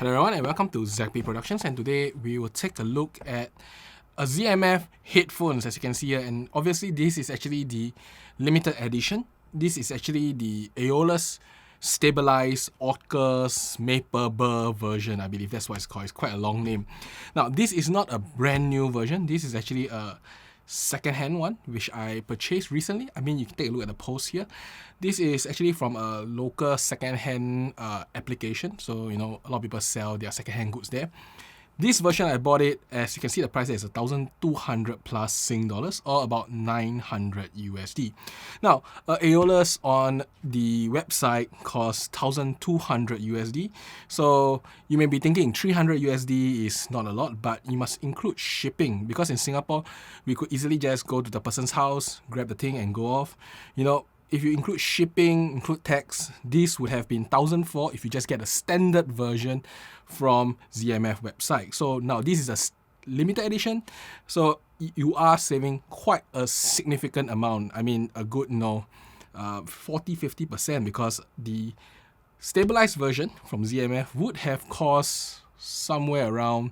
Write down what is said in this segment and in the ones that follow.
Hello everyone and welcome to ZP Productions, and today we will take a look at a ZMF headphones, as you can see here. And obviously this is actually the limited edition. This is actually the Aeolus stabilized AUKUS Maple Burr version. I believe that's what it's called. It's quite a long name. Now this is not a brand new version. This is actually a second-hand one which I purchased recently. I mean, you can take a look at the post here. This is actually from a local second-hand application, so you know, a lot of people sell their second-hand goods there. This version, I bought it, as you can see, the price is 1,200 plus Sing dollars, or about 900 USD. Now, Aeolus on the website costs 1,200 USD. So you may be thinking 300 USD is not a lot, but you must include shipping, because in Singapore, we could easily just go to the person's house, grab the thing and go off. You know, if you include shipping, include tax, this would have been 1,004 if you just get a standard version from ZMF website. So now this is a limited edition, so you are saving quite a significant amount. I mean, a good 40-50%, because the stabilized version from ZMF would have cost somewhere around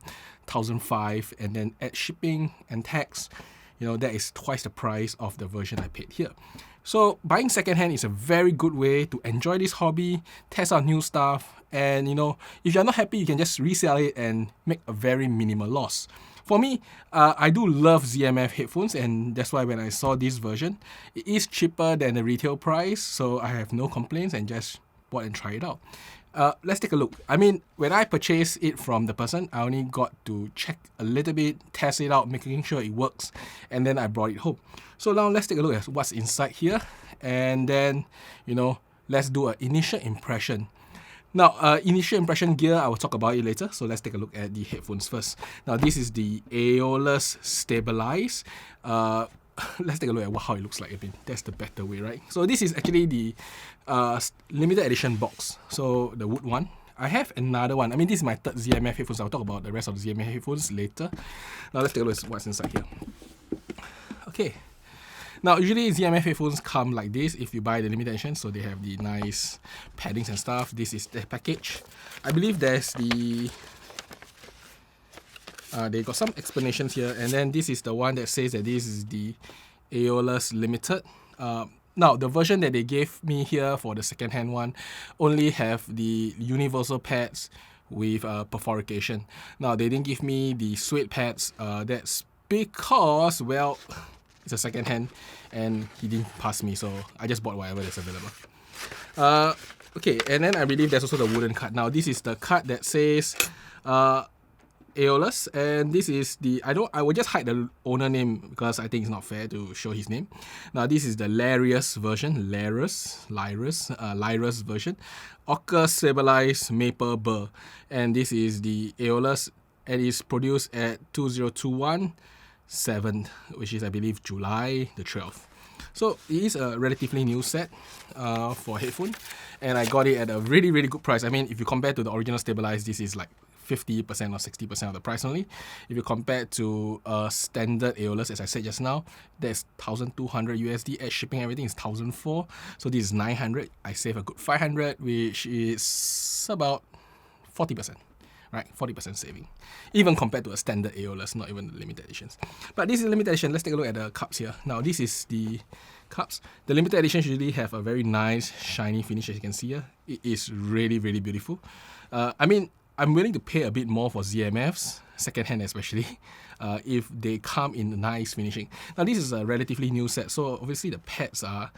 1,005, and then add shipping and tax, you know, that is twice the price of the version I paid here. So buying secondhand is a very good way to enjoy this hobby, test out new stuff, and you know, if you're not happy, you can just resell it and make a very minimal loss. For me, I do love ZMF headphones, and that's why when I saw this version, it is cheaper than the retail price, so I have no complaints and just bought and try it out. Let's take a look. I mean, when I purchased it from the person, I only got to check a little bit, test it out, making sure it works, and then I brought it home. So now let's take a look at what's inside here, and then, you know, let's do an initial impression. Now, initial impression gear, I will talk about it later, so let's take a look at the headphones first. Now, this is the Aeolus Stabilize. Let's take a look at how it looks like. I mean, that's the better way, right? So this is actually the limited edition box, so the wood one. I have another one. I mean, this is my third ZMF headphones. I'll talk about the rest of the ZMF headphones later. Now let's take a look at what's inside here. Okay. Now, usually ZMF headphones come like this if you buy the limited edition, so they have the nice paddings and stuff. This is the package. I believe there's the they got some explanations here, and then this is the one that says that this is the Aeolus Limited. Now, the version that they gave me here for the second-hand one only have the universal pads with perforation. Now, they didn't give me the suede pads. That's because, well, it's a second-hand, and he didn't pass me, so I just bought whatever that's available. Okay, and then I believe there's also the wooden card. Now, this is the card that says Aeolus, and this is the, I will just hide the owner name because I think it's not fair to show his name. Now this is the Lyris version, Lyris version, AUKUS Stabilized Maple Burr, and this is the Aeolus, and it's produced at 2021-7, which is, I believe, July the 12th. So it is a relatively new set for headphone, and I got it at a really good price. I mean, if you compare to the original Stabilized, this is like 50% or 60% of the price only. If you compare it to a standard Aeolus, as I said just now, that's 1,200 USD. At shipping, everything is 1,004. So this is 900. I save a good 500, which is about 40%. Right, 40% saving, even compared to a standard Aeolus, not even the limited editions. But this is limited edition. Let's take a look at the cups here. Now, this is the cups. The limited editions usually have a very nice, shiny finish, as you can see here. It is really beautiful. I mean, I'm willing to pay a bit more for ZMFs, secondhand especially, if they come in nice finishing. Now, this is a relatively new set, so obviously the pads are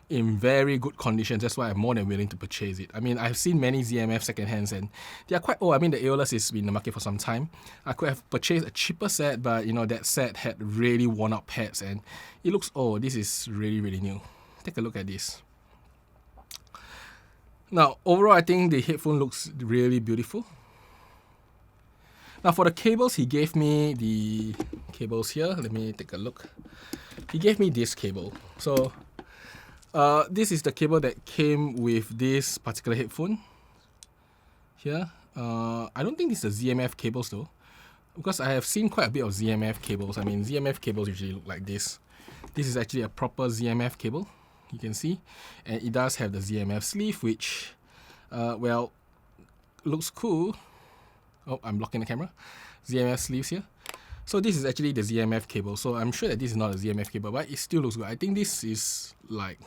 in very good conditions. That's why I'm more than willing to purchase it. I mean, I've seen many ZMF secondhands and they are quite old. I mean, the Aeolus has been in the market for some time. I could have purchased a cheaper set, but you know, that set had really worn out pads and it looks old. This is really new. Take a look at this. Now, overall, I think the headphone looks really beautiful. Now, for the cables, he gave me the cables here. Let me take a look. He gave me this cable. So this is the cable that came with this particular headphone here. I don't think this is the ZMF cables though, because I have seen quite a bit of ZMF cables. I mean, ZMF cables usually look like this. This is actually a proper ZMF cable, you can see, and it does have the ZMF sleeve, which well, looks cool. Oh, I'm blocking the camera. ZMF sleeves here. So this is actually the ZMF cable. So I'm sure that this is not a ZMF cable, but it still looks good. I think this is like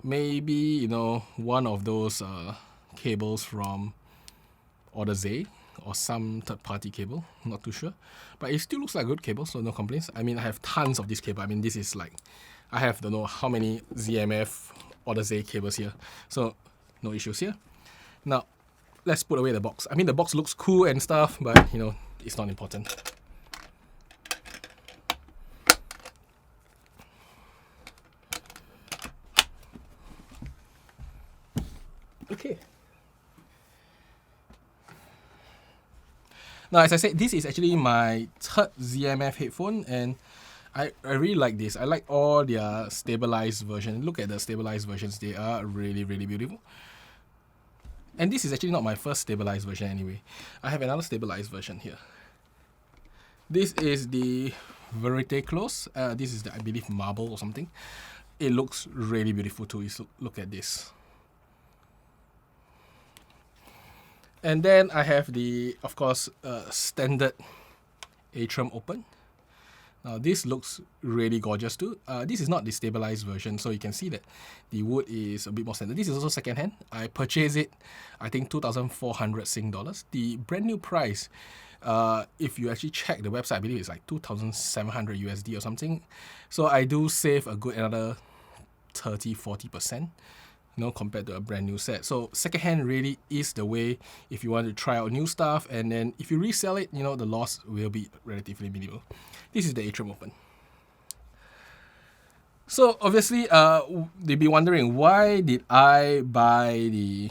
maybe, you know, one of those cables from Order Z or some third-party cable, not too sure. But it still looks like a good cable, so no complaints. I mean, I have tons of this cable. I mean, this is like, I have don't know how many ZMF Order Z cables here. So no issues here. Now, let's put away the box. I mean, the box looks cool and stuff, but you know, it's not important. Okay. Now, as I said, this is actually my third ZMF headphone, and I really like this. I like all their stabilized versions. Look at the stabilized versions. They are really, really beautiful. And this is actually not my first stabilized version anyway. I have another stabilized version here. This is the Verite Close. This is the, I believe, marble or something. It looks really beautiful too. Look at this. And then I have the, of course, standard Atrium Open. Now this looks really gorgeous too. This is not the stabilized version, so you can see that the wood is a bit more standard. This is also secondhand. I purchased it, I think 2,400 Sing dollars. The brand new price, if you actually check the website, I believe it's like 2,700 USD or something. So I do save a good another 30-40%. You know, compared to a brand new set. So secondhand really is the way if you want to try out new stuff, and then if you resell it, you know, the loss will be relatively minimal. This is the Atrium Open. So obviously, they'd be wondering, why did I buy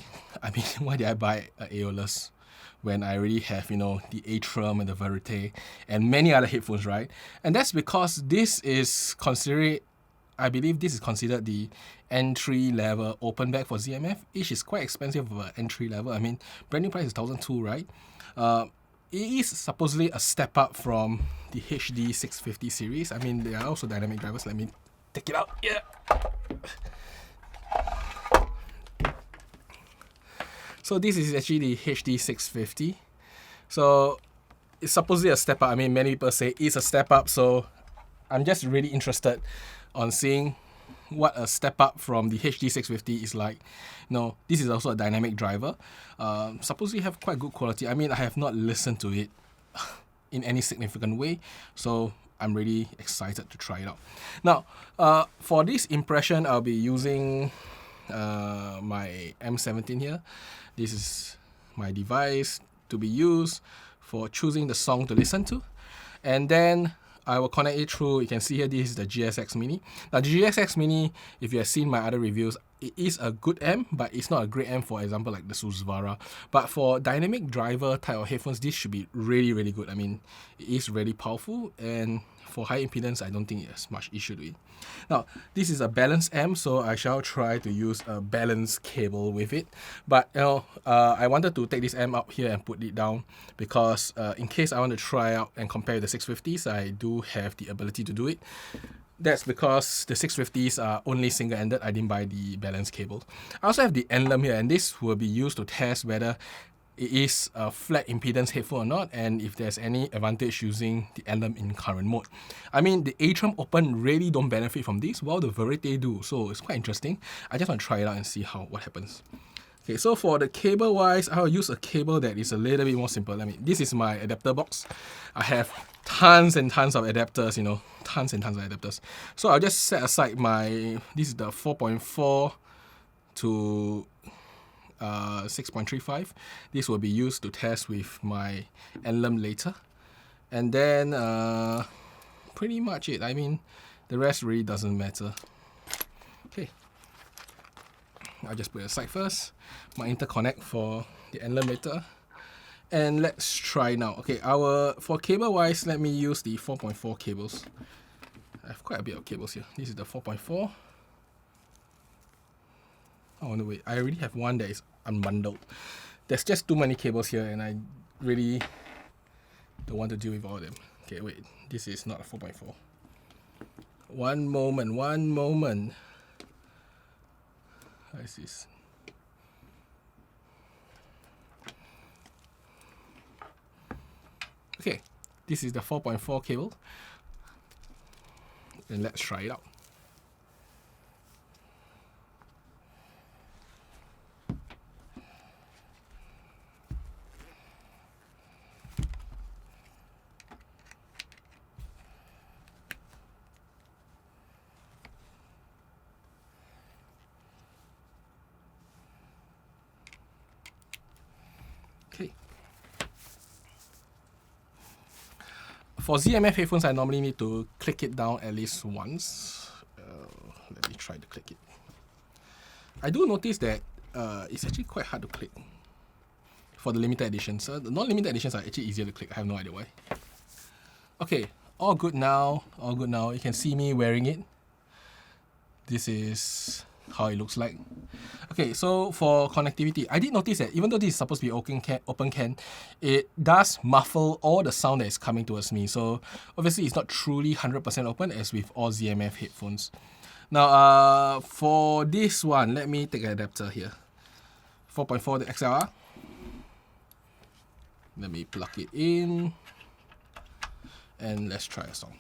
why did I buy Aeolus when I already have, you know, the Atrium and the Verite and many other headphones, right? And that's because this is considered, I believe this is considered the entry-level open back for ZMF. Each is quite expensive for entry level. I mean, brand new price is 1,200, right? It is supposedly a step up from the HD 650 series. I mean, there are also dynamic drivers. Let me take it out. Yeah. So this is actually the HD 650. So it's supposedly a step up. I mean, many people say it's a step up. So I'm just really interested on seeing what a step up from the HD 650 is like. No, this is also a dynamic driver. Supposedly have quite good quality. I mean, I have not listened to it in any significant way, so I'm really excited to try it out. Now, for this impression, I'll be using my M17 here. This is my device to be used for choosing the song to listen to. And then I will connect it through, you can see here, this is the GSX Mini. Now the GSX Mini, if you have seen my other reviews, it is a good amp, but it's not a great amp, for example, like the Susvara. But for dynamic driver type of headphones, this should be really, really good. I mean, it is really powerful, and for high impedance, I don't think there's much issue to it. Now, this is a balanced amp, so I shall try to use a balanced cable with it. But you know, I wanted to take this amp up here and put it down because in case I want to try out and compare the 650s, I do have the ability to do it. That's because the 650s are only single-ended. I didn't buy the balanced cable. I also have the Enleum here, and this will be used to test whether it is a flat impedance headphone or not, and if there's any advantage using the Enleum in current mode. I mean, the Atrium Open really don't benefit from this, while the Verite do, so it's quite interesting. I just want to try it out and see what happens. Okay, so for the cable wise, I'll use a cable that is a little bit more simple. This is my adapter box. I have tons and tons of adapters, you know, tons and tons of adapters. So I'll just set aside this is the 4.4 to 6.35. This will be used to test with my Enleum later. And then pretty much it. I mean, the rest really doesn't matter. Okay. I'll just put it aside first. My interconnect for the Enleum later. And let's try now. Okay, for cable wise, let me use the 4.4 cables. I have quite a bit of cables here. This is the 4.4. Oh no, wait, I already have one that is unbundled. There's just too many cables here, and I really don't want to deal with all of them. Okay, wait, this is not a 4.4. One moment. How is this? Okay, this is the 4.4 cable, and let's try it out. Okay. For ZMF headphones, I normally need to click it down at least once. Let me try to click it. I do notice that it's actually quite hard to click for the limited editions. The non-limited editions are actually easier to click. I have no idea why. Okay, all good now. All good now. You can see me wearing it. This is how it looks like. Okay, so for connectivity, I did notice that even though this is supposed to be open can, it does muffle all the sound that is coming towards me. So obviously it's not truly 100% open as with all ZMF headphones. Now, for this one, let me take an adapter here. 4.4 the XLR. Let me plug it in and let's try a song.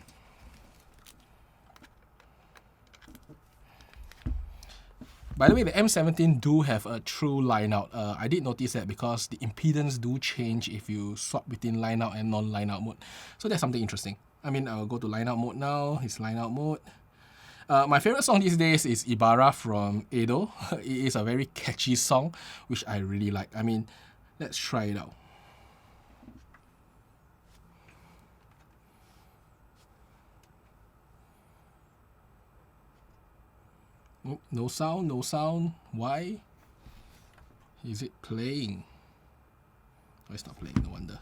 By the way, the M17 do have a true line out. I did notice that because the impedance do change if you swap between line out and non-line out mode. So that's something interesting. I mean, I'll go to line out mode now. It's line out mode. My favorite song these days is Ibarra from Aeolus. It is a very catchy song, which I really like. I mean, let's try it out. Oh, no sound, no sound. Why is it playing? Oh, it's not playing, no wonder.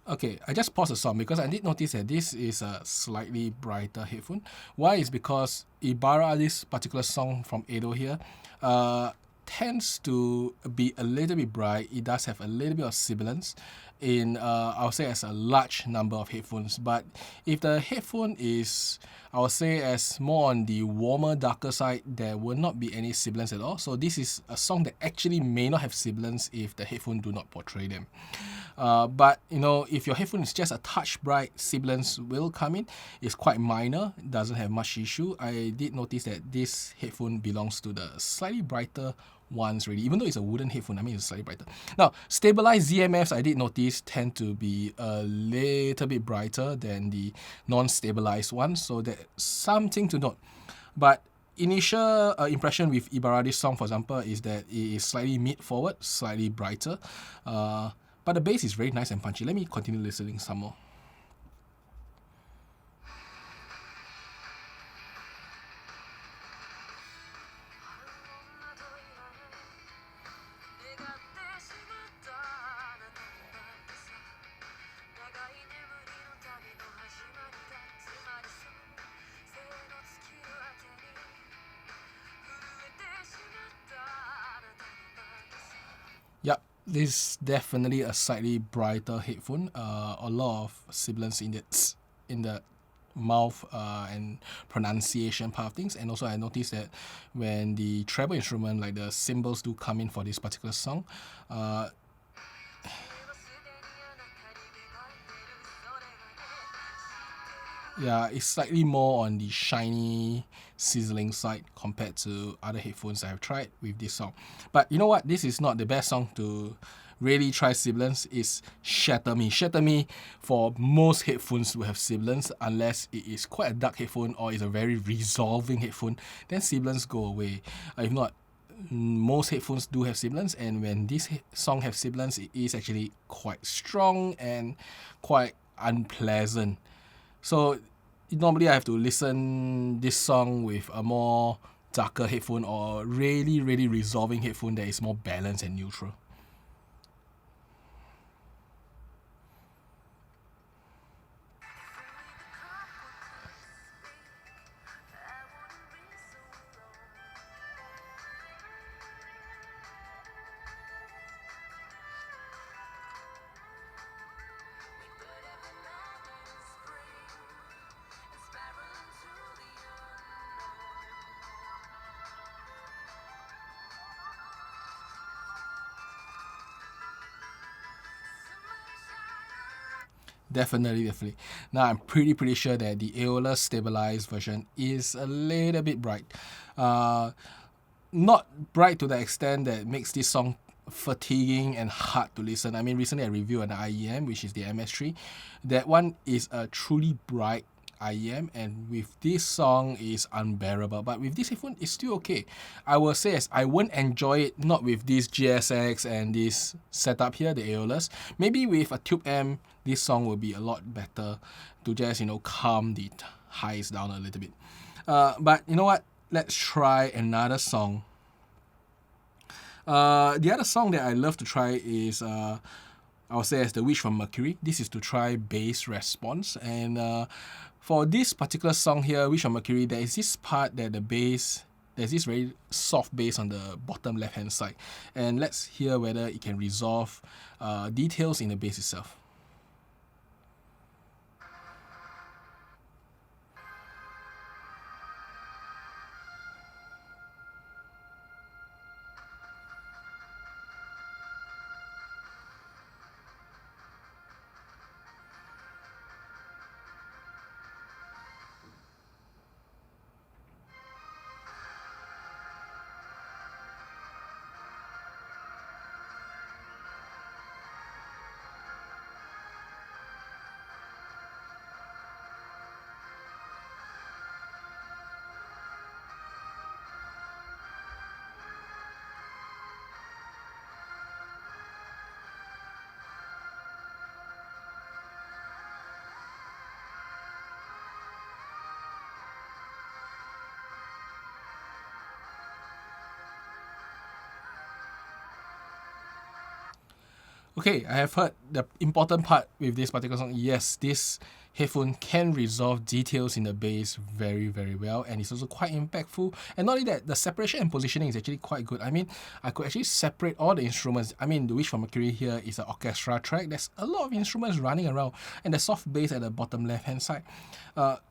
Okay, I just paused the song because I did notice that this is a slightly brighter headphone. Why is because Ibarra, this particular song from Aeolus here, tends to be a little bit bright. It does have a little bit of sibilance in, I would say, as a large number of headphones. But if the headphone is, I would say, as more on the warmer, darker side, there will not be any sibilance at all. So this is a song that actually may not have sibilance if the headphone do not portray them. But you know, if your headphone is just a touch bright, sibilance will come in. It's quite minor, doesn't have much issue. I did notice that this headphone belongs to the slightly brighter ones really, even though it's a wooden headphone. I mean, it's slightly brighter. Now, stabilized ZMFs, I did notice, tend to be a little bit brighter than the non-stabilized ones, so that's something to note. But initial impression with Ibarra, this song, for example, is that it is slightly mid-forward, slightly brighter. But the bass is very nice and punchy. Let me continue listening some more. Yep, this is definitely a slightly brighter headphone. A lot of sibilance in the mouth and pronunciation part of things. And also I noticed that when the treble instrument, like the cymbals, do come in for this particular song, yeah, it's slightly more on the shiny, sizzling side compared to other headphones I have tried with this song. But you know what? This is not the best song to really try sibilance. It's Shatter Me. Shatter Me, for most headphones will have sibilance unless it is quite a dark headphone or is a very resolving headphone. Then sibilance go away. If not, most headphones do have sibilance, and when this song have sibilance, it is actually quite strong and quite unpleasant. So normally I have to listen this song with a more darker headphone or really resolving headphone that is more balanced and neutral. Definitely. Now I'm pretty sure that the Aeolus stabilized version is a little bit bright. Not bright to the extent that makes this song fatiguing and hard to listen. I mean, recently I reviewed an IEM, which is the MS3. That one is a truly bright IEM, and with this song is unbearable. But with this headphone, it's still okay. I will say as I won't enjoy it not with this GSX and this setup here, the Aeolus. Maybe with a tube amp, this song will be a lot better to just calm the highs down a little bit. But you know what? Let's try another song. The other song that I love to try is I would say as the Wish from Mercury. This is to try bass response, and for this particular song here, Wish from Mercury, there is this part that the bass, there's this very soft bass on the bottom left hand side, and let's hear whether it can resolve details in the bass itself. Okay, I have heard the important part with this particular song. Yes, this headphone can resolve details in the bass very well, and it's also quite impactful. And not only that, the separation and positioning is actually quite good. I mean, I could actually separate all the instruments. I mean, the Wish from Mercury here is an orchestra track. There's a lot of instruments running around, and the soft bass at the bottom left-hand side.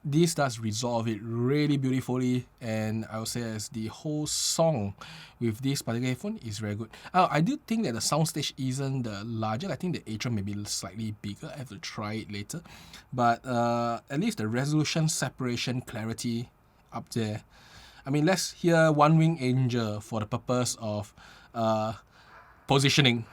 This does resolve it really beautifully, and I would say as the whole song with this particular headphone is very good. I do think that the soundstage isn't the larger. I think the Atrium may be slightly bigger. I have to try it later. But at least the resolution, separation, clarity up there. I mean, let's hear One Wing Angel for the purpose of positioning.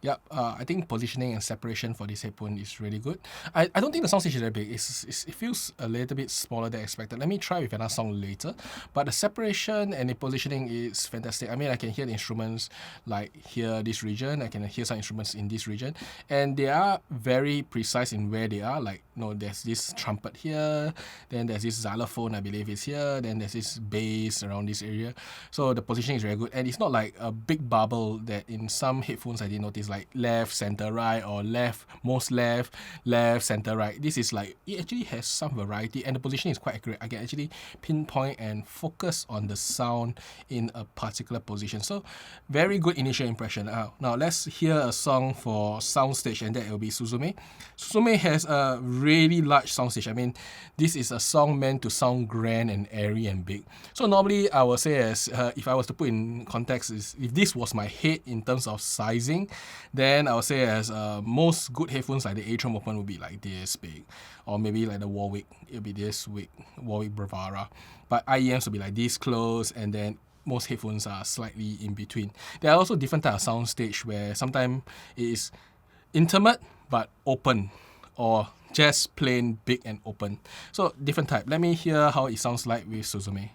Yep, I think positioning and separation for this headphone is really good. I don't think the sound stage is very big. It feels a little bit smaller than expected. Let me try with another song later. But the separation and the positioning is fantastic. I mean, I can hear the instruments like here, this region. I can hear some instruments in this region. And they are very precise in where they are. Like, there's this trumpet here. Then there's this xylophone, I believe is here. Then there's this bass around this area. So the positioning is very good. And it's not like a big bubble that in some headphones I did notice, like left, center, right, or left, center, right. This is like, it actually has some variety, and the positioning is quite accurate. I can actually pinpoint and focus on the sound in a particular position. So very good initial impression. Now let's hear a song for soundstage, and that will be Suzume. Suzume has a really large soundstage. I mean, this is a song meant to sound grand and airy and big. So normally I would say as if I was to put in context, is if this was my head in terms of sizing, then I would say as most good headphones like the Atrium Open would be like this big, or maybe like the Warwick, it'll be this big, Warwick Bravara. But IEMs will be like this close, and then most headphones are slightly in between. There are also different types of soundstage where sometimes it is intimate but open, or just plain big and open. So different type. Let me hear how it sounds like with Suzume.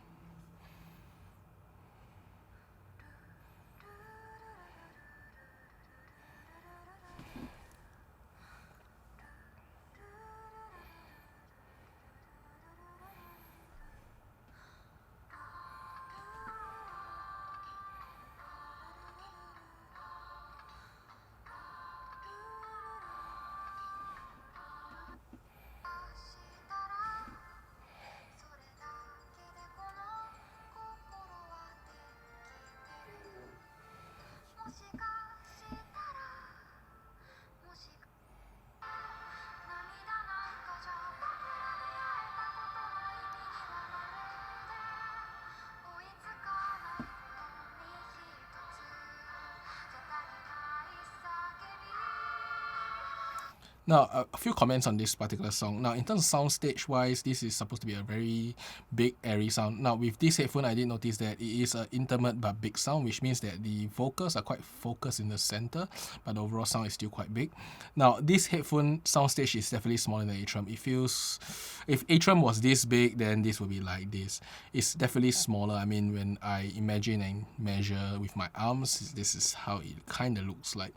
Now, a few comments on this particular song. Now, in terms of sound stage wise, this is supposed to be a very big, airy sound. Now, with this headphone, I did notice that it is an intimate but big sound, which means that the vocals are quite focused in the center, but the overall sound is still quite big. Now, this headphone sound stage is definitely smaller than Atrium. It feels, if Atrium was this big, then this would be like this. It's definitely smaller. I mean, when I imagine and measure with my arms, this is how it kind of looks like.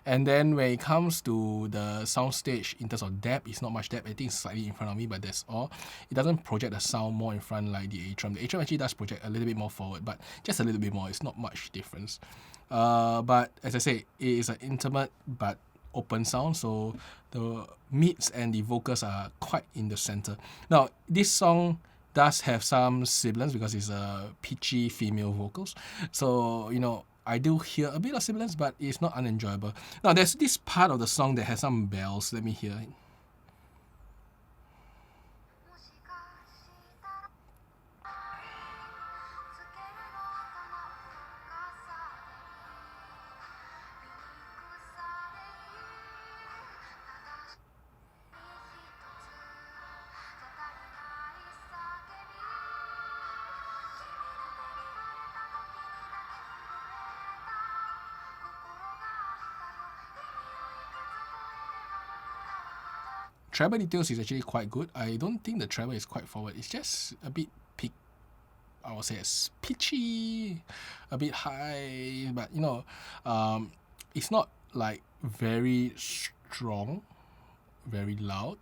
And then when it comes to the sound stage, in terms of depth, it's not much depth. I think it's slightly in front of me, but that's all. It doesn't project the sound more in front like the Atrium. The Atrium actually does project a little bit more forward, but just a little bit more. It's not much difference. But as I say, it is an intimate but open sound, so the mids and the vocals are quite in the center. Now, this song does have some sibilance because it's a pitchy female vocals. So, you know, I do hear a bit of sibilance, but it's not unenjoyable. Now, there's this part of the song that has some bells. Let me hear it. Treble details is actually quite good. I don't think the treble is quite forward. It's just a bit I would say it's pitchy, a bit high, but you know, it's not like very strong, very loud,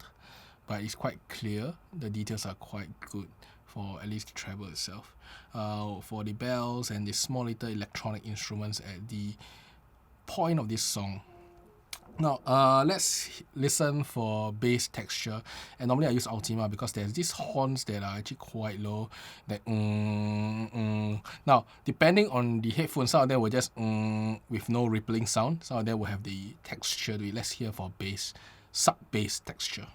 but it's quite clear. The details are quite good for at least the treble itself. For the bells and the small little electronic instruments at the point of this song. Now, let's listen for bass texture. And normally I use Ultima because there's these horns that are actually quite low. That Now, depending on the headphones, some of them will just with no rippling sound. Some of them will have the texture to it. Let's hear for bass, sub-bass texture.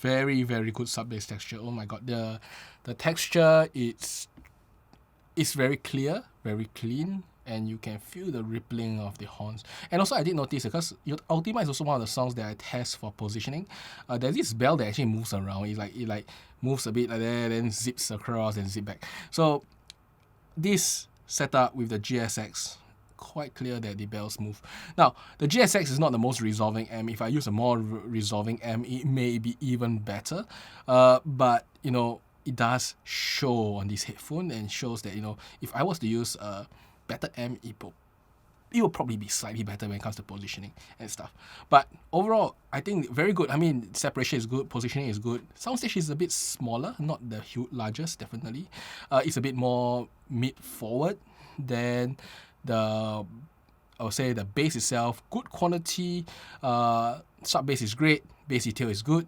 Very, very good sub-bass texture. Oh my god, the texture it's very clear, very clean, and you can feel the rippling of the horns. And also I did notice, because Ultima is also one of the songs that I test for positioning. There's this bell that actually moves around. It like moves a bit like that, then zips across and zip back. So this setup with the GSX, quite clear that the bells move. Now, the GSX is not the most resolving amp. If I use a more resolving amp, it may be even better. But, you know, it does show on this headphone and shows that, you know, if I was to use a better amp, it will probably be slightly better when it comes to positioning and stuff. But overall, I think very good. I mean, separation is good, positioning is good. Soundstage is a bit smaller, not the largest, definitely. It's a bit more mid-forward than the I would say the bass itself, good quality, sub bass is great, bass detail is good.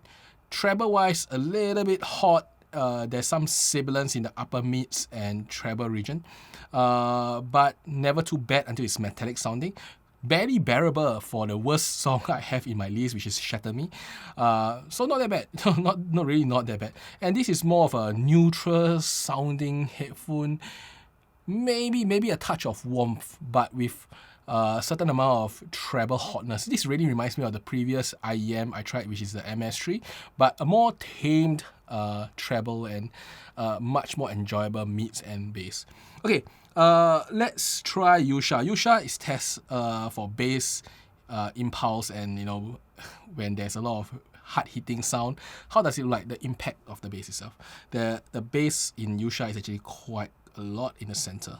Treble wise, a little bit hot. There's some sibilance in the upper mids and treble region, but never too bad until it's metallic sounding. Barely bearable for the worst song I have in my list, which is Shatter Me. So not that bad, not really not that bad. And this is more of a neutral sounding headphone, maybe a touch of warmth, but with a certain amount of treble hotness. This really reminds me of the previous IEM I tried, which is the MS3, but a more tamed treble and much more enjoyable mids and bass. Okay, let's try Yusha. Yusha is test for bass impulse, and when there's a lot of hard hitting sound, how does it look like, the impact of the bass itself. The bass in Yusha is actually quite a lot in the center.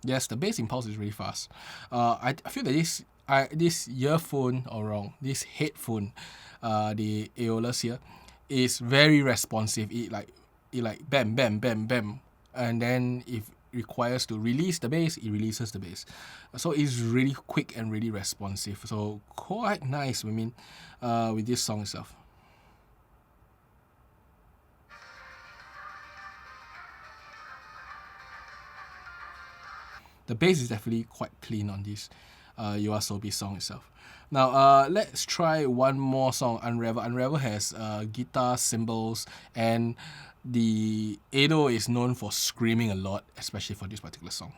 Yes, the bass impulse is really fast. I feel that this earphone, or wrong, this headphone, the Aeolus here, is very responsive. It like bam bam bam bam, and then if requires to release the bass, it releases the bass. So it's really quick and really responsive. So quite nice. I mean, with this song itself. The bass is definitely quite clean on this YOASOBI song itself. Now, let's try one more song, Unravel. Unravel has guitar, cymbals, and the Ado is known for screaming a lot, especially for this particular song.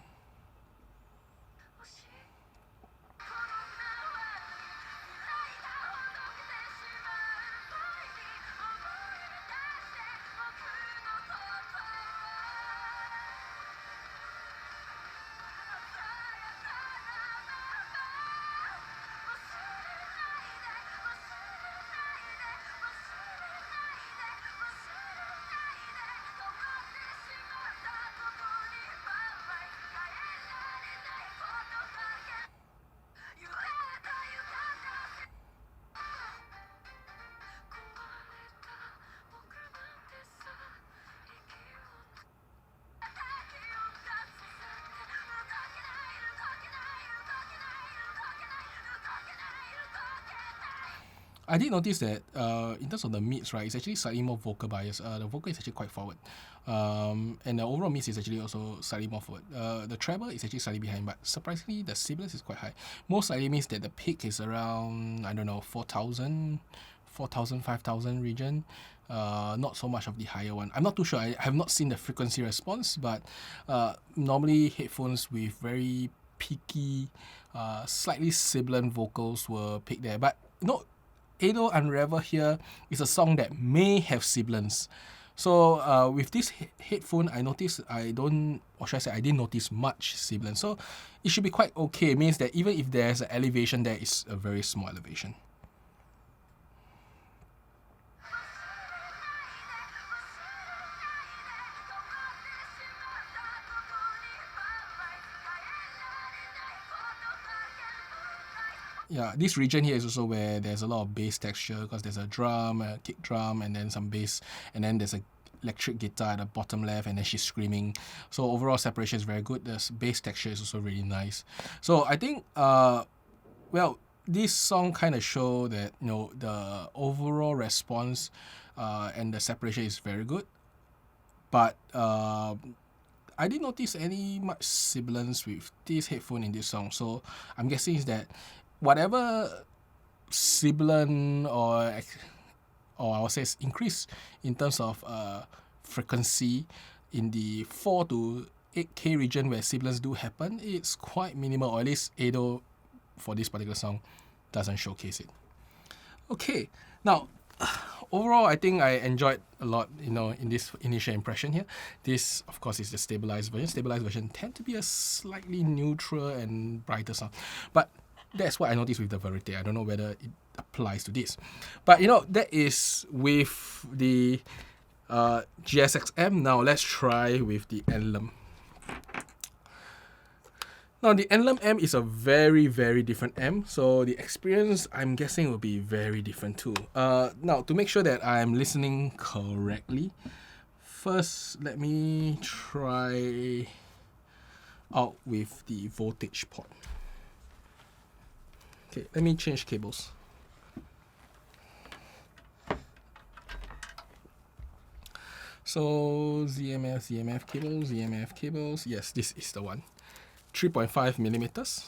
I did notice that in terms of the mids, right, it's actually slightly more vocal bias. The vocal is actually quite forward. And the overall mids is actually also slightly more forward. The treble is actually slightly behind, but surprisingly, the sibilance is quite high. Most likely means that the peak is around, I don't know, 4,000, 5,000 region. Not so much of the higher one. I'm not too sure. I have not seen the frequency response, but normally headphones with very peaky, slightly sibilant vocals were picked there. But Ado Unravel here is a song that may have sibilance. So with this headphone, I didn't notice much sibilance. So it should be quite okay. It means that even if there's an elevation there, it's a very small elevation. Yeah, this region here is also where there's a lot of bass texture, because there's a drum, a kick drum, and then some bass, and then there's a electric guitar at the bottom left, and then she's screaming. So overall separation is very good. The bass texture is also really nice. So I think, well, this song kind of show that the overall response and the separation is very good, but I didn't notice any much sibilance with this headphone in this song. So I'm guessing is that whatever sibilant or I would say increase in terms of frequency in the 4 to 8K region where sibilance do happen, it's quite minimal, or at least Ado for this particular song doesn't showcase it. Okay, now overall, I think I enjoyed a lot, you know, in this initial impression here. This, of course, is the stabilized version. Stabilized version tend to be a slightly neutral and brighter sound, but that's what I noticed with the Verite. I don't know whether it applies to this, but you know, that is with the GSX M. Now let's try with the Enleum. Now the Enleum Amp is a very, very different amp, so the experience, I'm guessing, will be very different too. Now, to make sure that I'm listening correctly, first let me try out with the voltage port. Okay, let me change cables. So ZMF cables, yes, this is the one. 3.5 millimeters.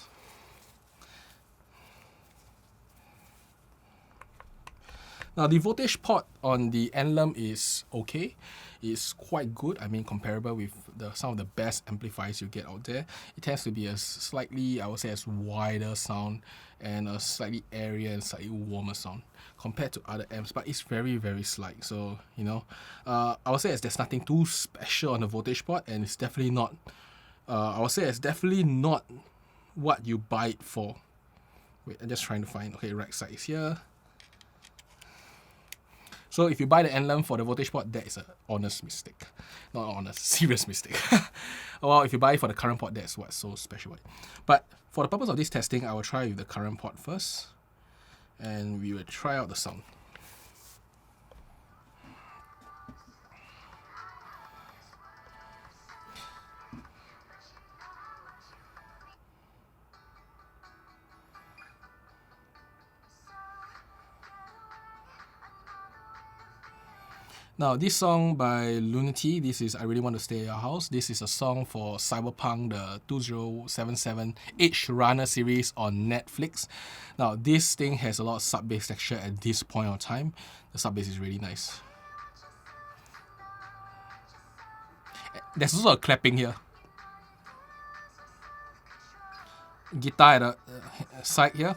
Now the voltage port on the Enleum is okay. It's quite good. I mean, comparable with some of the best amplifiers you get out there. It tends to be a slightly, I would say, as wider sound and a slightly airier and slightly warmer sound compared to other amps, but it's very, very slight. So, you know, I would say there's nothing too special on the voltage port, and it's definitely not I would say it's definitely not what you buy it for. Wait, I'm just trying to find, okay, right side is here. So if you buy the Enleum for the voltage port, that is an honest mistake. Not honest, serious mistake. Well, if you buy it for the current port, that's what's so special about it. But for the purpose of this testing, I will try with the current port first, and we will try out the sound. Now, this song by Lunati, this is I Really Want to Stay at Your House. This is a song for Cyberpunk, the 2077 Edge Runner series on Netflix. Now, this thing has a lot of sub-bass texture at this point of time. The sub-bass is really nice. There's also a clapping here. Guitar at the side here.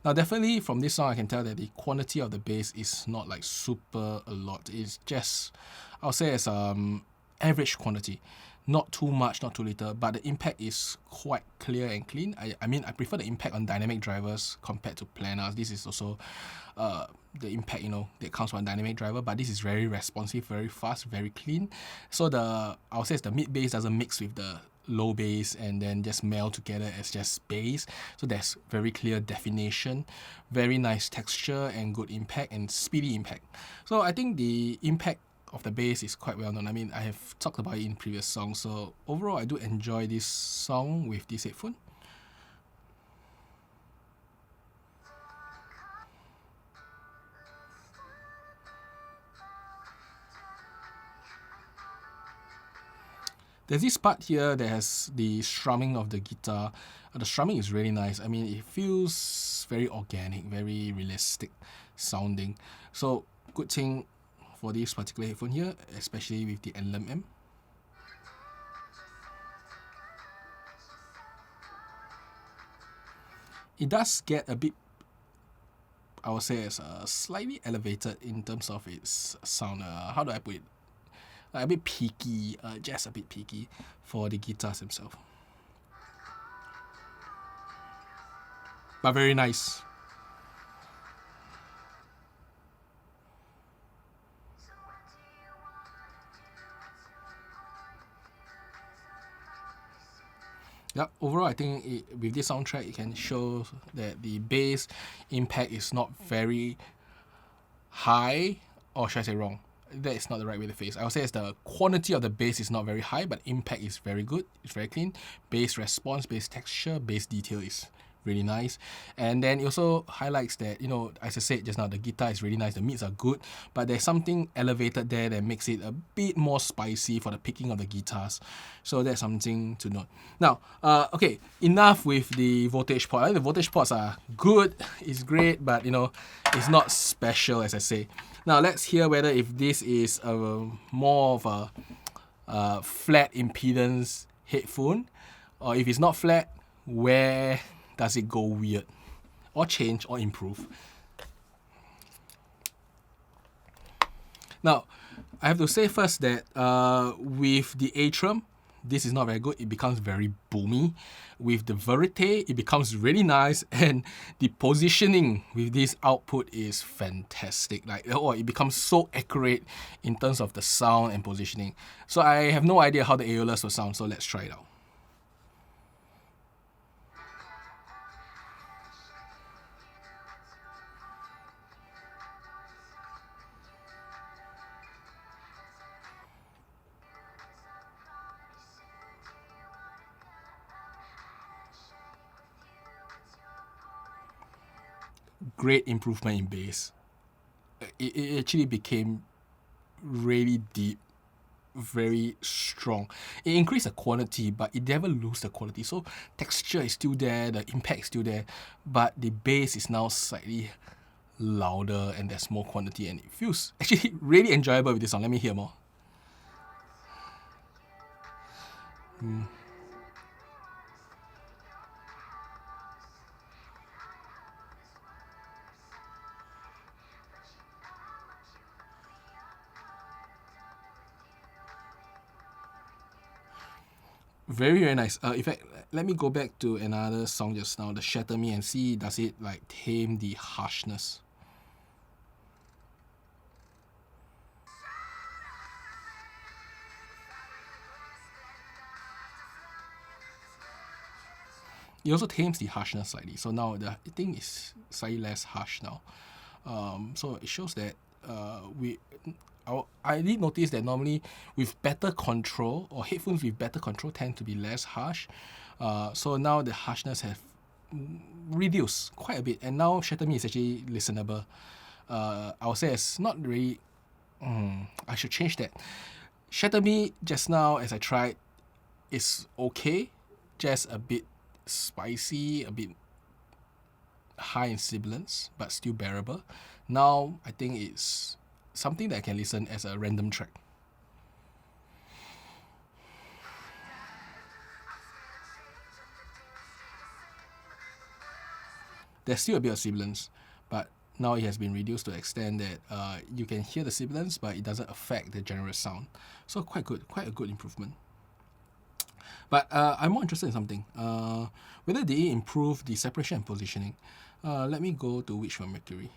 Now, definitely from this song, I can tell that the quantity of the bass is not like super a lot. It's just, I'll say it's average quantity. Not too much, not too little, but the impact is quite clear and clean. I mean, I prefer the impact on dynamic drivers compared to planars. This is also the impact, you know, that comes from a dynamic driver, but this is very responsive, very fast, very clean. So I'll say the mid bass doesn't mix with the low bass and then just meld together as just bass. So there's very clear definition, very nice texture and good impact and speedy impact. So I think the impact of the bass is quite well known. I mean, I have talked about it in previous songs. So overall, I do enjoy this song with this headphone. There's this part here that has the strumming of the guitar. The strumming is really nice. I mean, it feels very organic, very realistic sounding. So, good thing for this particular headphone here, especially with the Enleum Amp. It does get a bit, I would say, it's slightly elevated in terms of its sound. How do I put it? A bit peaky, just a bit peaky for the guitars themselves. But very nice. Yeah, overall, I think with this soundtrack, it can show that the bass impact is not very high, or should I say wrong? That is not the right way to phrase. I would say the quantity of the bass is not very high, but impact is very good. It's very clean. Bass response, bass texture, bass detail is really nice. And then it also highlights that, you know, as I said just now, the guitar is really nice. The mids are good, but there's something elevated there that makes it a bit more spicy for the picking of the guitars. So that's something to note. Now, okay, enough with the voltage port. I think the voltage ports are good. It's great, but, you know, it's not special, as I say. Now, let's hear whether if this is more of a flat impedance headphone, or if it's not flat, where does it go weird, or change, or improve? Now, I have to say first that with the Atrium, this is not very good. It becomes very boomy. With the Verite, it becomes really nice, and the positioning with this output is fantastic. Like, oh, it becomes so accurate in terms of the sound and positioning. So I have no idea how the Aeolus will sound, so let's try it out. Great improvement in bass. It actually became really deep, very strong. It increased the quality, but it never lose the quality. So texture is still there, the impact is still there, but the bass is now slightly louder and there's more quantity, and it feels actually really enjoyable with this song. Let me hear more. Very, very nice. In fact, let me go back to another song just now, the Shatter Me, and see does it like tame the harshness. It also tames the harshness slightly. So now the thing is slightly less harsh now. So it shows that I did notice that normally with better control, or headphones with better control tend to be less harsh. So now the harshness have reduced quite a bit, and now Shatter Me is actually listenable. I would say it's not really. I should change that. Shatter Me just now, as I tried, is okay, just a bit spicy, a bit high in sibilance, but still bearable. Now I think it's something that I can listen as a random track. There's still a bit of sibilance, but now it has been reduced to the extent that you can hear the sibilance, but it doesn't affect the general sound. So quite good, quite a good improvement. But I'm more interested in something. Whether they improve the separation and positioning. Let me go to Which One Mercury.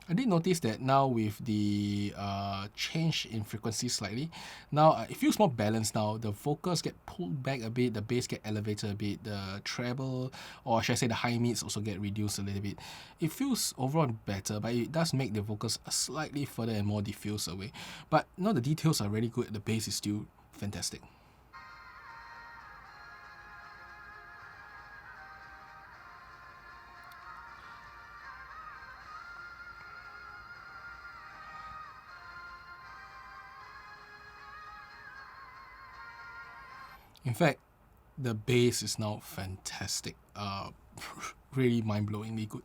I did notice that now with the change in frequency slightly, now it feels more balanced now. The vocals get pulled back a bit, the bass get elevated a bit, the treble, or should I say the high mids also get reduced a little bit. It feels overall better, but it does make the vocals slightly further and more diffused away. But no, the details are really good, the bass is still fantastic. In fact, the bass is now fantastic. Really mind-blowingly good.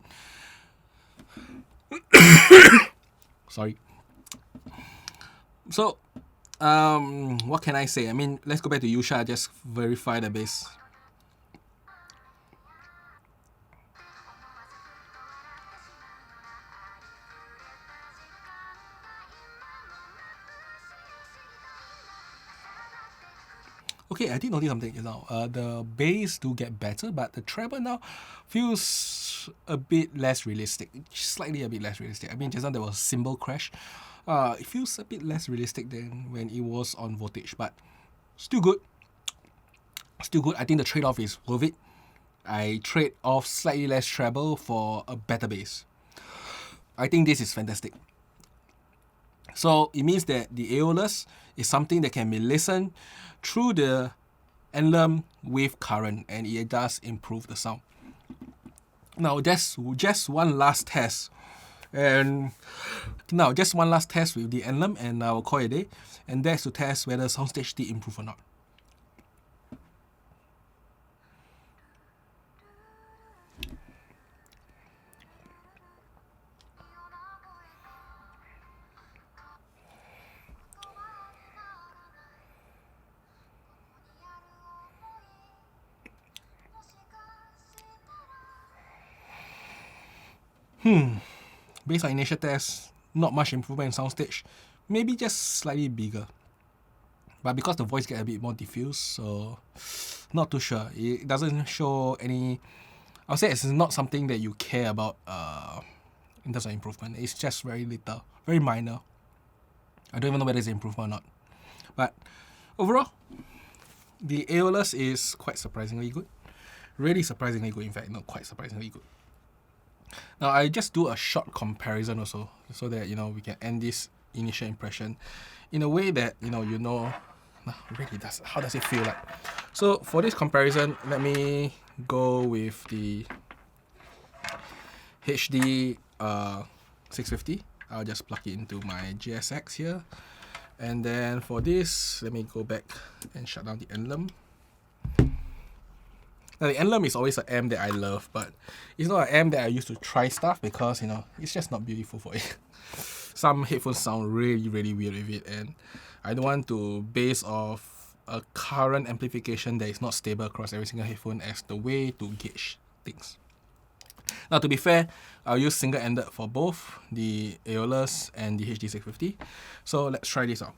Sorry. So, what can I say? I mean, let's go back to Yusha, just verify the bass. Okay, I did notice something just now. The bass do get better, but the treble now feels a bit less realistic. Slightly a bit less realistic. I mean, just now there was a cymbal crash. It feels a bit less realistic than when it was on voltage, but still good. Still good. I think the trade-off is worth it. I trade off slightly less treble for a better bass. I think this is fantastic. So it means that the Aeolus is something that can be listened through the Enleum wave current, and it does improve the sound. Now that's just one last test. And now just one last test with the Enleum, and I will call it a day. And that's to test whether soundstage did improve or not. Based on initial tests, not much improvement in soundstage. Maybe just slightly bigger. But because the voice gets a bit more diffuse, so not too sure. It doesn't show any... I'll say it's not something that you care about in terms of improvement. It's just very little, very minor. I don't even know whether it's an improvement or not. But overall, the Aeolus is quite surprisingly good. Really surprisingly good, in fact, not quite surprisingly good. Now, I just do a short comparison also, so that, we can end this initial impression in a way that, really does, how does it feel like? So, for this comparison, let me go with the HD 650. I'll just plug it into my GSX here. And then for this, let me go back and shut down the Enleum. Now, the Enleum is always an amp that I love, but it's not an amp that I used to try stuff because, it's just not beautiful for it. Some headphones sound really, really weird with it, and I don't want to base off a current amplification that is not stable across every single headphone as the way to gauge things. Now, to be fair, I'll use single-ended for both the Aeolus and the HD 650. So let's try this out.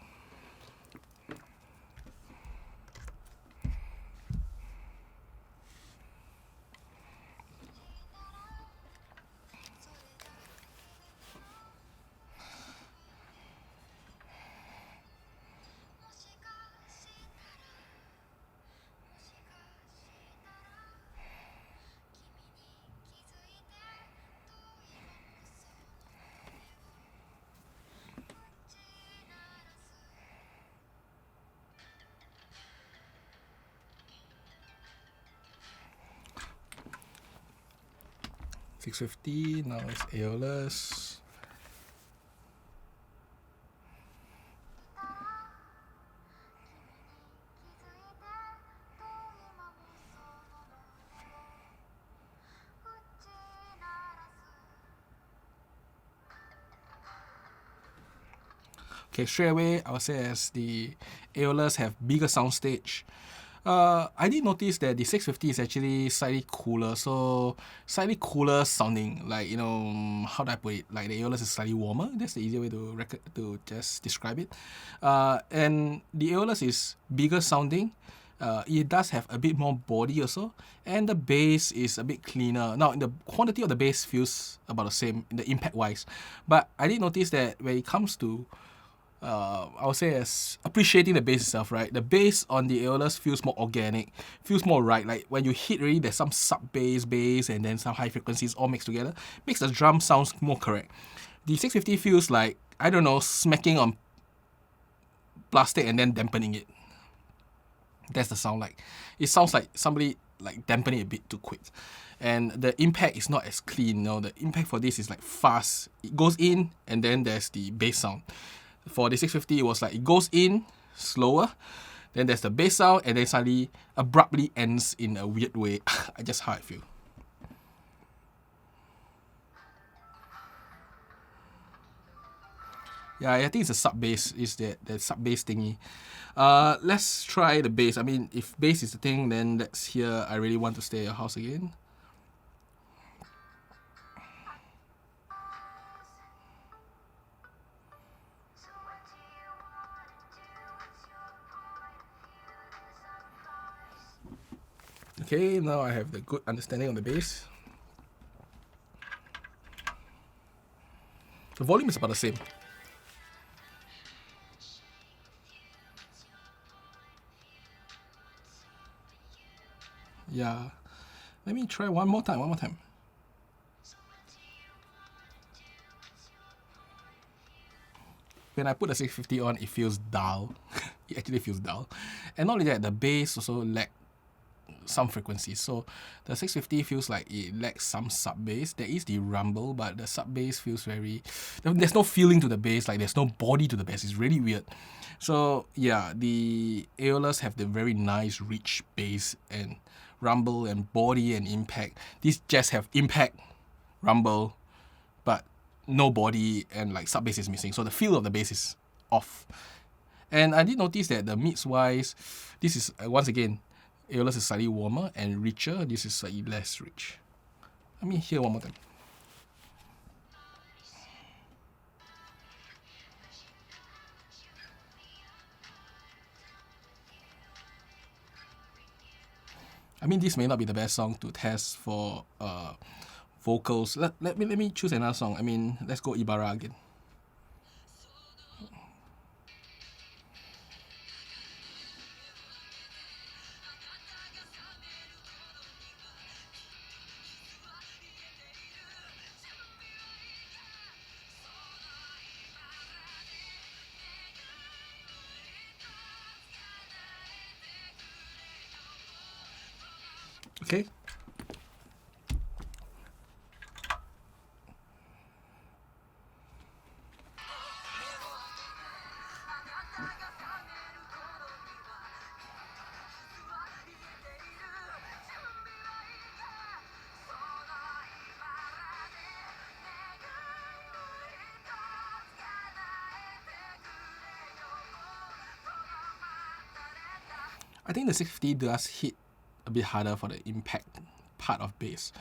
$650, now it's Aeolus. Okay, straight away, I would say as the Aeolus have bigger soundstage. I did notice that the 650 is actually slightly cooler, so slightly cooler sounding. Like, how do I put it? Like, the Aeolus is slightly warmer. That's the easier way to just describe it. And the Aeolus is bigger sounding. It does have a bit more body also, and the bass is a bit cleaner. Now, the quantity of the bass feels about the same, in the impact-wise. But I did notice that when it comes to I would say as appreciating the bass itself, right? The bass on the Aeolus feels more organic, feels more right. Like when you hit really, there's some sub-bass, bass, and then some high frequencies all mixed together. Makes the drum sounds more correct. The 650 feels like, I don't know, smacking on plastic and then dampening it. That's the sound like. It sounds like somebody like dampening it a bit too quick. And the impact is not as clean. The impact for this is like fast. It goes in and then there's the bass sound. For the 650, it was like it goes in slower, then there's the bass sound, and then suddenly abruptly ends in a weird way. Just how I feel. Yeah, I think it's a sub bass. Is that sub bass thingy? Let's try the bass. I mean, if bass is the thing, then let's hear I Really Want to Stay at Your House again. Okay, now I have the good understanding of the bass. The volume is about the same. Yeah. Let me try one more time. When I put the 650 on, it feels dull. It actually feels dull. And not only that, the bass also lacks some frequencies. So the 650 feels like it lacks some sub bass. There is the rumble, but the sub bass feels very... There's no feeling to the bass, like there's no body to the bass. It's really weird. So yeah, the Aeolus have the very nice rich bass and rumble and body and impact. These just have impact, rumble, but no body, and like sub bass is missing. So the feel of the bass is off. And I did notice that the mids wise, this is once again, Aeolus is slightly warmer and richer. This is slightly less rich. Let me hear one more time. I mean, this may not be the best song to test for vocals. Let me choose another song. I mean, let's go Ibarra again. Okay. I think the 650 does hit a bit harder for the impact part of bass.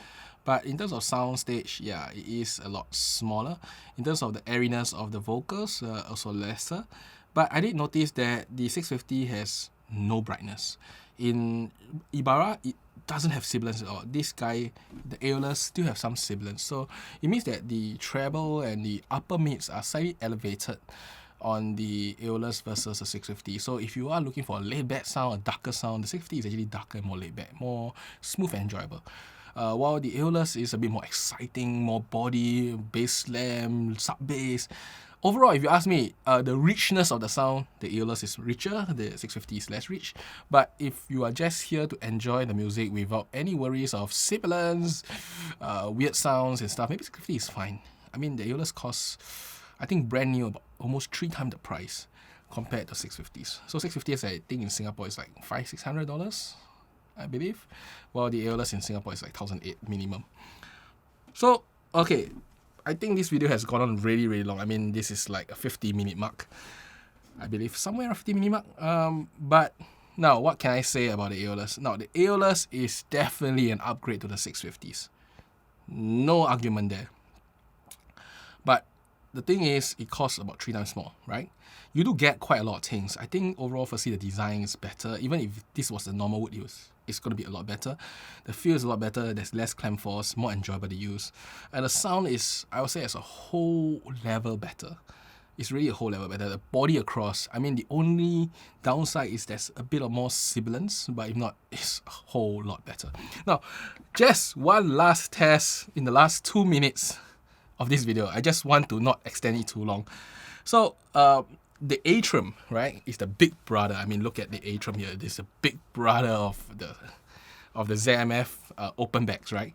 But in terms of sound stage, yeah, it is a lot smaller. In terms of the airiness of the vocals, also lesser. But I did notice that the 650 has no brightness. In Ibarra, it doesn't have sibilance at all. This guy, the Aeolus, still have some sibilance. So it means that the treble and the upper mids are slightly elevated on the Aeolus versus the 650. So if you are looking for a laid-back sound, a darker sound, the 650 is actually darker and more laid-back, more smooth and enjoyable. While the Aeolus is a bit more exciting, more body, bass slam, sub bass. Overall, if you ask me, the richness of the sound, the Aeolus is richer, the 650 is less rich. But if you are just here to enjoy the music without any worries of sibilance, weird sounds and stuff, maybe 650 is fine. I mean, the Aeolus costs, I think, brand new, about almost 3 times the price compared to 650s. So 650s, I think in Singapore is like $500-600, I believe, while the Aeolus in Singapore is like 1,800 minimum. So, okay, I think this video has gone on really long. I mean, this is like a 50-minute mark, I believe, somewhere around 50-minute mark. But now, what can I say about the Aeolus? Now, the Aeolus is definitely an upgrade to the 650s. No argument there. But the thing is, it costs about 3 times more, right? You do get quite a lot of things. I think overall, firstly, the design is better. Even if this was the normal wood use, it's going to be a lot better. The feel is a lot better. There's less clamp force, more enjoyable to use. And the sound is, I would say, as a whole level better. It's really a whole level better. The body across, I mean, the only downside is there's a bit of more sibilance, but if not, it's a whole lot better. Now, just one last test in the last 2 minutes of this video. I just want to not extend it too long. So, the Atrium, right, is the big brother. I mean, look at the Atrium here. This is the big brother of the ZMF open backs, right?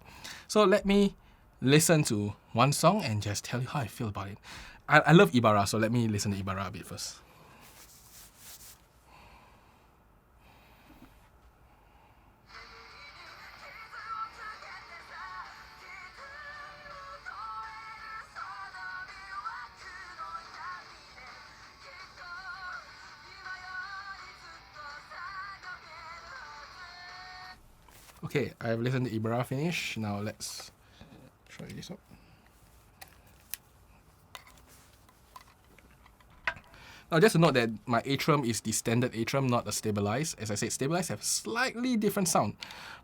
So let me listen to one song and just tell you how I feel about it. I love Ibarra, so let me listen to Ibarra a bit first. Okay, I've listened to Ibarra finish. Now let's try this out. Now just to note that my Atrium is the standard Atrium, not the stabilized. As I said, stabilized have slightly different sound,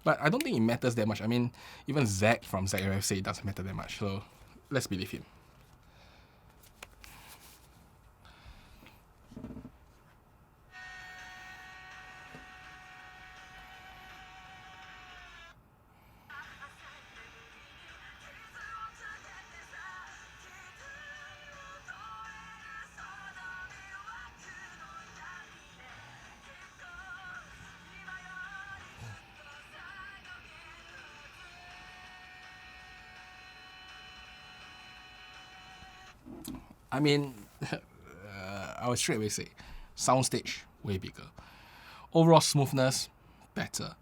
but I don't think it matters that much. I mean, even Zach from ZMF said it doesn't matter that much, so let's believe him. I mean, I would straight away say, soundstage, way bigger. Overall smoothness, better.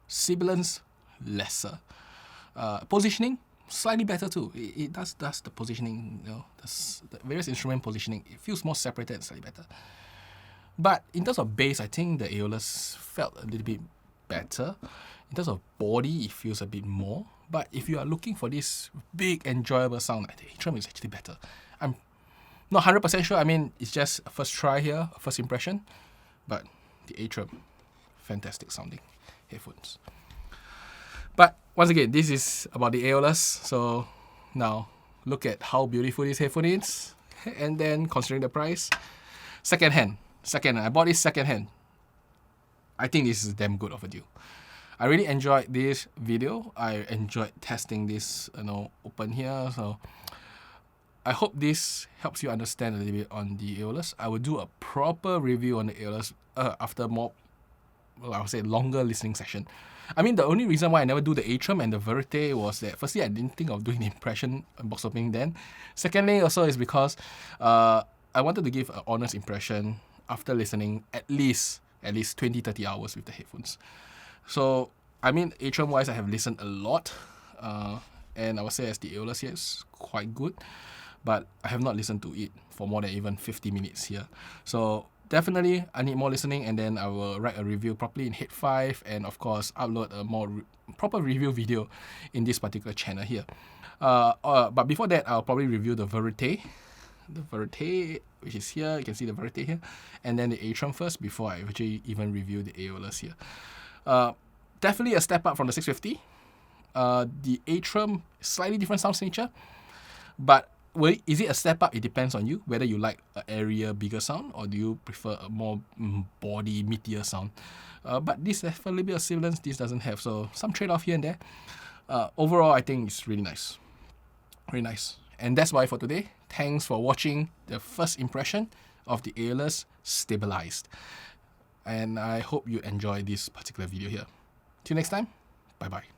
Sibilance, lesser. Positioning, slightly better too. It does the positioning, you know, the various instrument positioning. It feels more separated and slightly better. But in terms of bass, I think the Aeolus felt a little bit better. In terms of body, it feels a bit more. But if you are looking for this big, enjoyable sound, the Atrium is actually better. I'm not 100% sure. I mean, it's just a first try here, a first impression. But the Atrium, fantastic sounding headphones. But once again, this is about the Aeolus. So now look at how beautiful this headphone is. And then considering the price, second-hand. I bought this second-hand. I think this is damn good of a deal. I really enjoyed this video. I enjoyed testing this, open here. So I hope this helps you understand a little bit on the Aeolus. I will do a proper review on the Aeolus after more, I would say, longer listening session. I mean, the only reason why I never do the Atrium and the Verite was that, firstly, I didn't think of doing the impression box opening then. Secondly, also is because I wanted to give an honest impression after listening at least 20-30 hours with the headphones. So, I mean, Atrium-wise, I have listened a lot. And I would say as the Aeolus here is quite good. But I have not listened to it for more than even 50 minutes here. So, definitely, I need more listening, and then I will write a review properly in Head 5 and, of course, upload a more proper review video in this particular channel here. But before that, I'll probably review the Verite. The Verite, which is here. You can see the Verite here. And then the Atrium first before I actually even review the Aeolus here. Definitely a step up from the 650. The Atrium, slightly different sound signature. But is it a step up? It depends on you, whether you like an area, bigger sound, or do you prefer a more body, meatier sound. But this has a little bit of sibilance, this doesn't have, so some trade-off here and there. Overall, I think it's really nice. Really nice. And that's why for today. Thanks for watching the first impression of the Aeolus stabilized. And I hope you enjoy this particular video here. Till next time, bye-bye.